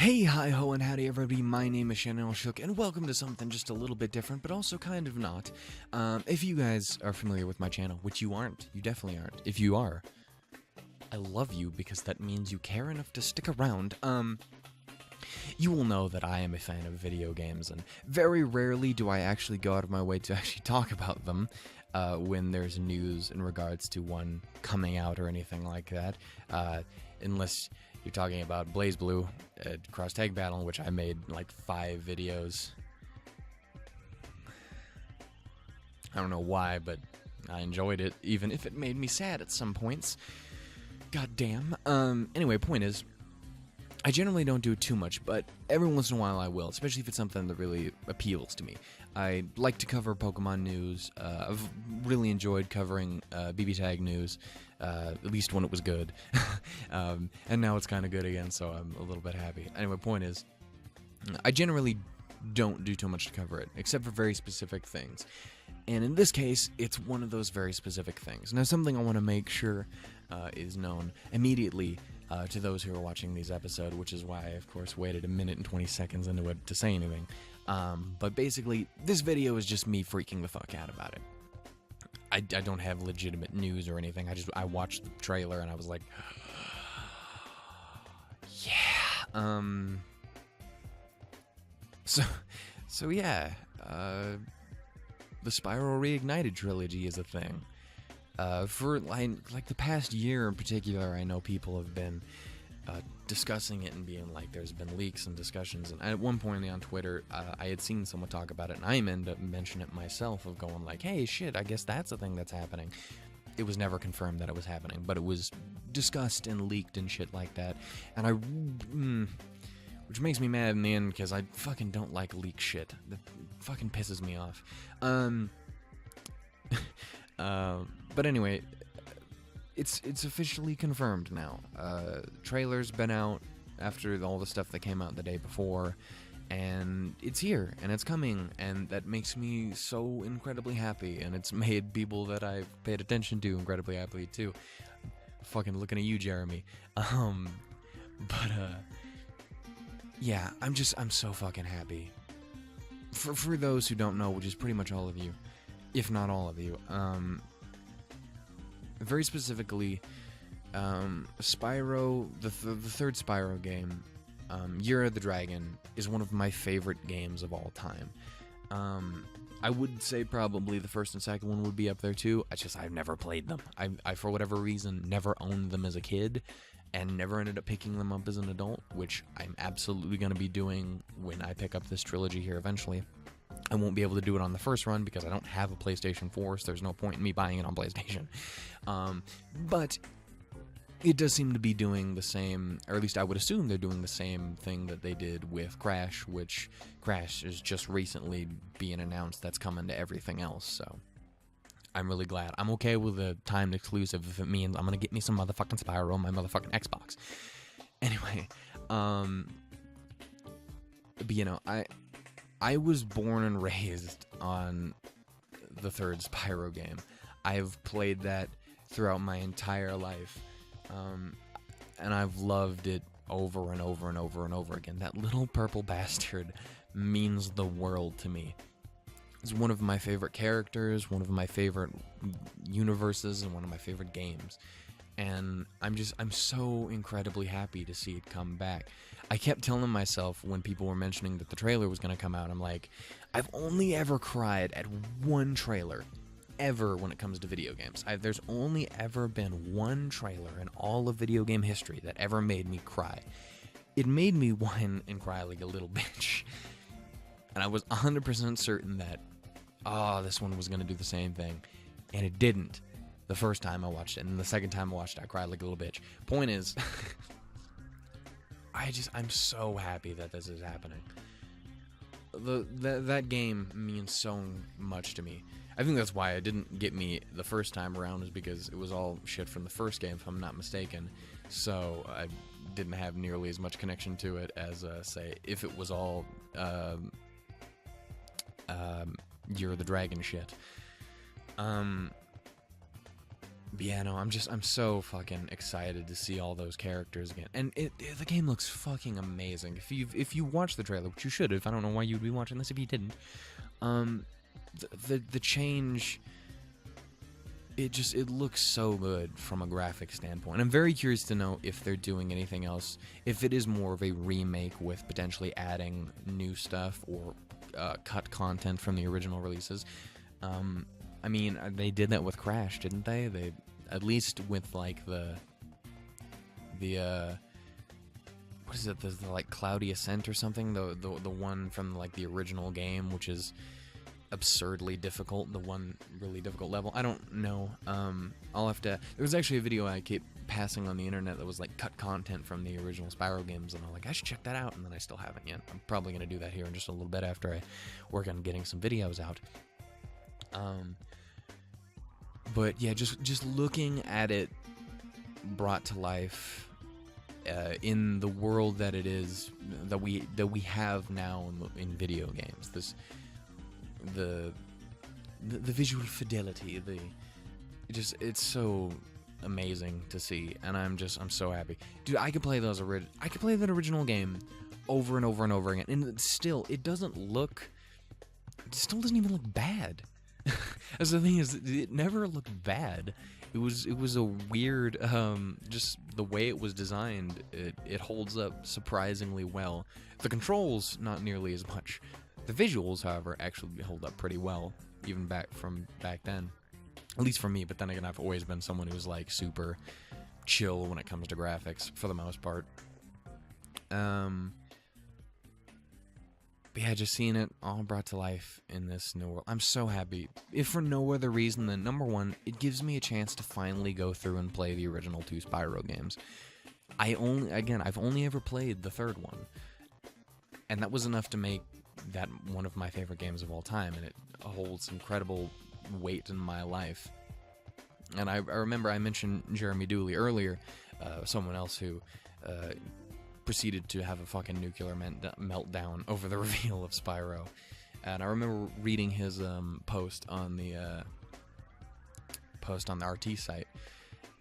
Hey, hi ho, and howdy everybody, my name is Shannon Shook, and welcome to something just a little bit different, but also kind of not. If you guys are familiar with my channel, which you aren't, you definitely aren't. If you are, I love you because that means you care enough to stick around. You will know that I am a fan of video games, and very rarely do I actually go out of my way to actually talk about them when there's news in regards to one coming out or anything like that, unless you're talking about BlazBlue, Cross Tag Battle, in which I made like 5 videos. I don't know why, but I enjoyed it, even if it made me sad at some points. God damn. Anyway, point is, I generally don't do too much, but every once in a while I will, especially if it's something that really appeals to me. I like to cover Pokemon news. I've really enjoyed covering BB Tag news, at least when it was good. And now it's kind of good again, so I'm a little bit happy. Anyway, point is, I generally don't do too much to cover it, except for very specific things. And in this case, it's one of those very specific things. Now, something I want to make sure is known immediately to those who are watching these episodes, which is why I, of course, waited 1 minute and 20 seconds into it to say anything. But basically, this video is just me freaking the fuck out about it. I don't have legitimate news or anything. I watched the trailer and I was like, yeah. So yeah. The Spyro Reignited Trilogy is a thing. For like the past year in particular, I know people have been discussing it and being like, there's been leaks and discussions, and at one point on Twitter, I had seen someone talk about it, and I ended up mentioning it myself, of going like, hey, shit, I guess that's a thing that's happening. It was never confirmed that it was happening, but it was discussed and leaked and shit like that, and which makes me mad in the end, because I fucking don't like leak shit. That fucking pisses me off. But anyway, it's officially confirmed now. Trailer's been out after all the stuff that came out the day before, and it's here, and it's coming, and that makes me so incredibly happy, and it's made people that I've paid attention to incredibly happy too. Fucking looking at you, Jeremy. Yeah, I'm so fucking happy. For those who don't know, which is pretty much all of you, if not all of you, very specifically, Spyro, the third Spyro game, Year of the Dragon, is one of my favorite games of all time. I would say probably the first and second one would be up there too. I've never played them. I for whatever reason, never owned them as a kid, and never ended up picking them up as an adult, which I'm absolutely going to be doing when I pick up this trilogy here eventually. I won't be able to do it on the first run because I don't have a PlayStation 4, so there's no point in me buying it on PlayStation. But it does seem to be doing the same, or at least I would assume they're doing the same thing that they did with Crash, which Crash is just recently being announced that's coming to everything else, so I'm really glad. I'm okay with a timed exclusive if it means I'm gonna get me some motherfucking Spyro on my motherfucking Xbox. Anyway, but you know, I was born and raised on the third Spyro game. I've played that throughout my entire life, and I've loved it over and over and over and over again. That little purple bastard means the world to me. It's one of my favorite characters, one of my favorite universes, and one of my favorite games. And I'm so incredibly happy to see it come back. I kept telling myself when people were mentioning that the trailer was going to come out, I'm like, I've only ever cried at one trailer, ever, when it comes to video games. There's only ever been one trailer in all of video game history that ever made me cry. It made me whine and cry like a little bitch. And I was 100% certain that, this one was going to do the same thing. And it didn't. The first time I watched it, and the second time I watched it, I cried like a little bitch. Point is, I'm so happy that this is happening. That game means so much to me. I think that's why it didn't get me the first time around, is because it was all shit from the first game, if I'm not mistaken. So I didn't have nearly as much connection to it as, say, if it was all Year of the Dragon shit. Yeah, no, I'm so fucking excited to see all those characters again. And the game looks fucking amazing. If you watch the trailer, which you should have, I don't know why you'd be watching this if you didn't. The change, it looks so good from a graphic standpoint. I'm very curious to know if they're doing anything else, if it is more of a remake with potentially adding new stuff or cut content from the original releases. I mean, they did that with Crash, didn't they? They, at least with like the what is it? The like Cloudy Ascent or something. The one from like the original game, which is absurdly difficult. The one really difficult level. I don't know. I'll have to. There was actually a video I keep passing on the internet that was like cut content from the original Spyro games, and I'm like, I should check that out, and then I still haven't yet. I'm probably gonna do that here in just a little bit after I work on getting some videos out. But yeah, just looking at it brought to life in the world that it is, that we have now in video games. The visual fidelity, it's so amazing to see, and I'm so happy, dude. I could play that original game over and over and over again, and it still doesn't even look bad. As the thing is, it never looked bad. It was a weird, just the way it was designed, it holds up surprisingly well. The controls, not nearly as much. The visuals, however, actually hold up pretty well, even back then. At least for me, but then again, I've always been someone who's like super chill when it comes to graphics, for the most part. But yeah, just seeing it all brought to life in this new world. I'm so happy. If for no other reason than, number one, it gives me a chance to finally go through and play the original 2 Spyro games. I've only ever played the third one. And that was enough to make that one of my favorite games of all time, and it holds incredible weight in my life. And I remember I mentioned Jeremy Dooley earlier, someone else who proceeded to have a fucking nuclear meltdown over the reveal of Spyro. And I remember reading his post on the RT site,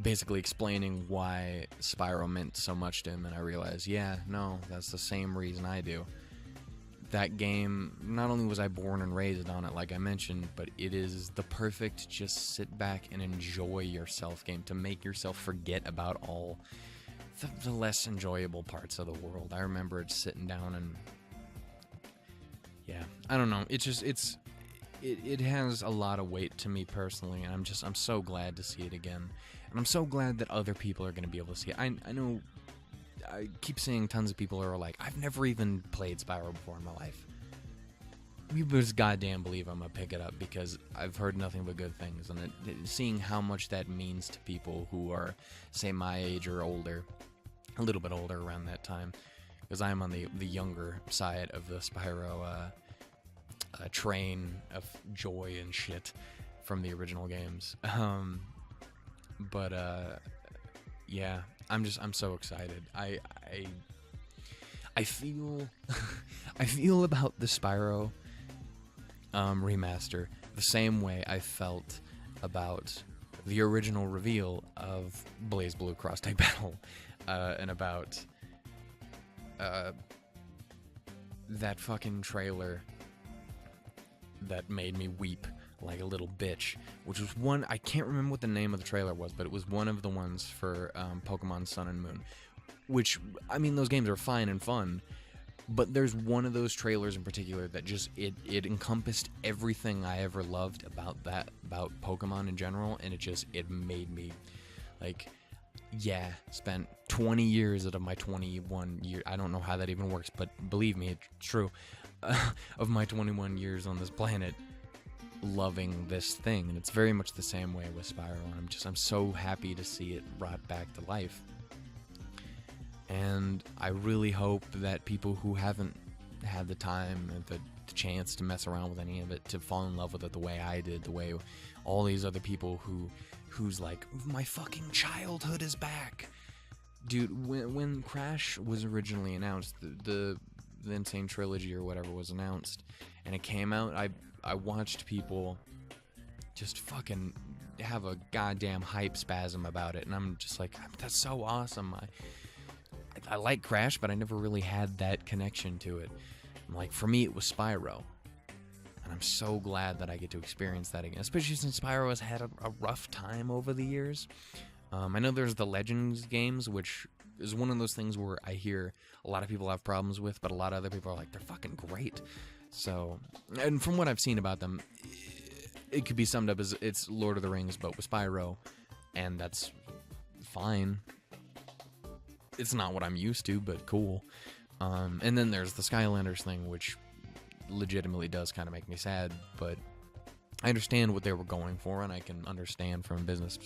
basically explaining why Spyro meant so much to him, and I realized, yeah, no, that's the same reason I do. That game, not only was I born and raised on it, like I mentioned, but it is the perfect just sit back and enjoy yourself game, to make yourself forget about all the less enjoyable parts of the world. I remember just sitting down and, yeah, I don't know. It has a lot of weight to me personally, and I'm so glad to see it again, and I'm so glad that other people are going to be able to see it. I know. I keep seeing tons of people who are like, I've never even played Spyro before in my life. You just goddamn believe I'm gonna pick it up, because I've heard nothing but good things, and seeing how much that means to people who are, say, my age or older, a little bit older around that time, because I'm on the younger side of the Spyro train of joy and shit from the original games. Yeah, I'm so excited. I feel I feel about the Spyro remaster the same way I felt about the original reveal of BlazBlue Cross Tag Battle, and about that fucking trailer that made me weep like a little bitch, which was one, I can't remember what the name of the trailer was, but it was one of the ones for Pokemon Sun and Moon, which, I mean, those games are fine and fun, but there's one of those trailers in particular that just, it encompassed everything I ever loved about Pokemon in general, and it made me, like, yeah, spent 20 years out of my 21 years, I don't know how that even works, but believe me, it's true, of my 21 years on this planet, loving this thing. And it's very much the same way with Spyro, and I'm so happy to see it brought back to life. And I really hope that people who haven't had the time and the chance to mess around with any of it, to fall in love with it the way I did, the way all these other people who's like, my fucking childhood is back. Dude, when Crash was originally announced, the Insane Trilogy or whatever was announced, and it came out, I watched people just fucking have a goddamn hype spasm about it, and I'm just like, that's so awesome. I like Crash, but I never really had that connection to it. Like, for me, it was Spyro. And I'm so glad that I get to experience that again, especially since Spyro has had a rough time over the years. I know there's the Legends games, which is one of those things where I hear a lot of people have problems with, but a lot of other people are like, they're fucking great. So, and from what I've seen about them, it could be summed up as it's Lord of the Rings, but with Spyro, and that's fine. It's not what I'm used to, but cool. And then there's the Skylanders thing, which legitimately does kind of make me sad, but I understand what they were going for, and I can understand from a business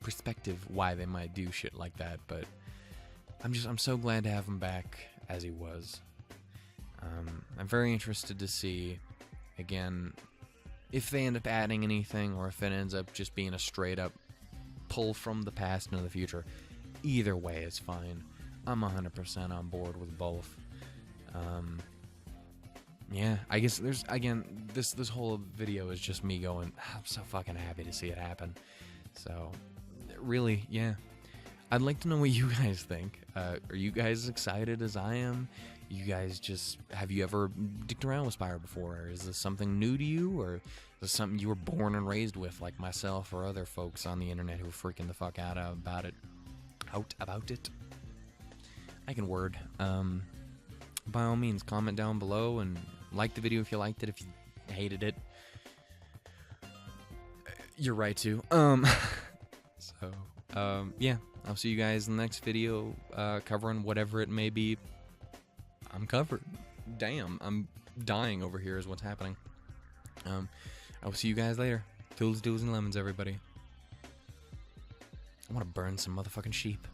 perspective why they might do shit like that, but I'm so glad to have him back as he was. I'm very interested to see, again, if they end up adding anything, or if it ends up just being a straight up pull from the past into the future. Either way is fine. I'm 100% on board with both. Yeah, I guess there's, again, this whole video is just me going, I'm so fucking happy to see it happen. So, really, yeah. I'd like to know what you guys think. Are you guys excited as I am? You guys just, have you ever dicked around with Spyro before? Or is this something new to you? Or is this something you were born and raised with, like myself or other folks on the internet who are freaking the fuck out about it? I can word. By all means, comment down below and like the video if you liked it. If you hated it, you're right to. Yeah, I'll see you guys in the next video, covering whatever it may be. I'm covered. Damn, I'm dying over here is what's happening. I'll see you guys later. Toodles, doodles, and lemons, everybody. I want to burn some motherfucking sheep.